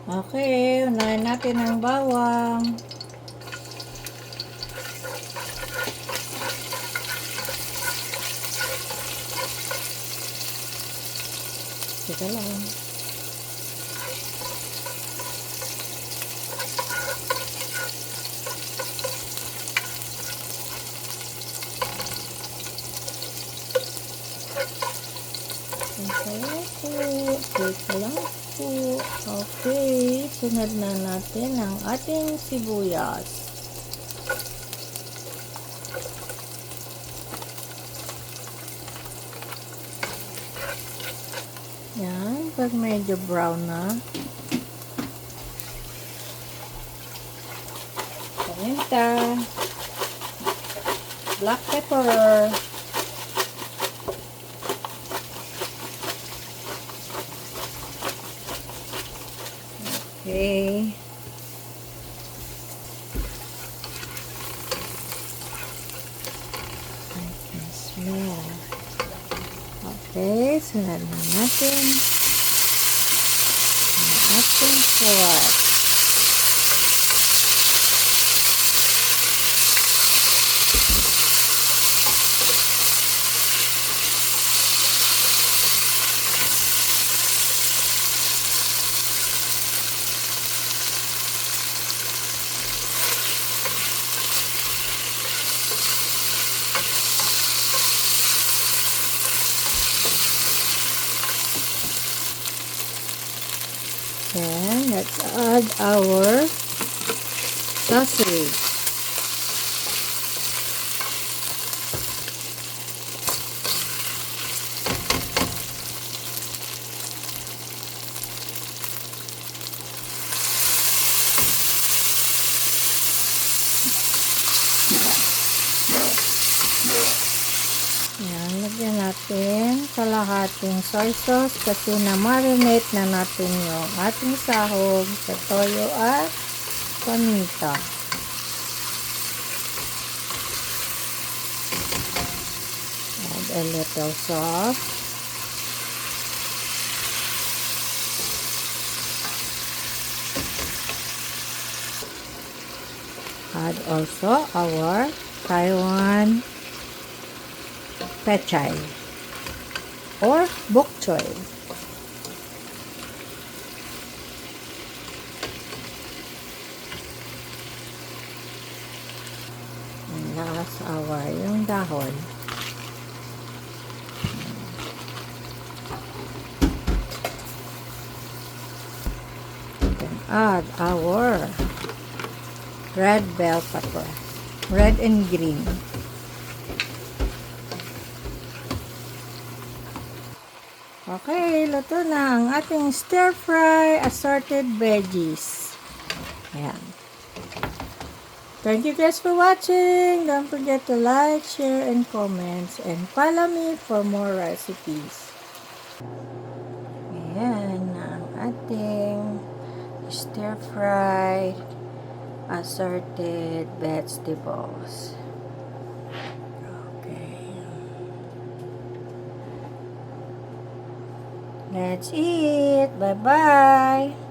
Okay, unahin natin ang bawang. Teka lang. Teka lang po. Okay, sunod na natin ang ating sibuyas. Yan, pag medyo brown na. Paminta. Black pepper. Okay. I can smell. Okay, sunod na natin ang ating pork. Then, let's add our sausage. Yan, lagyan natin kalahating soy sauce kasi na-marinate na natin yung ating sahog sa toyo at paminta. Add a little sauce. Add also our Taiwan pechay or bok choy. And last our yung dahon. Then add our red bell pepper, red and green. Okay, luto na ang ating stir-fry assorted veggies. Ayan. Thank you guys for watching. Don't forget to like, share, and comments. And follow me for more recipes. Ayan ang ating stir-fry assorted vegetables. Let's eat. Bye-bye.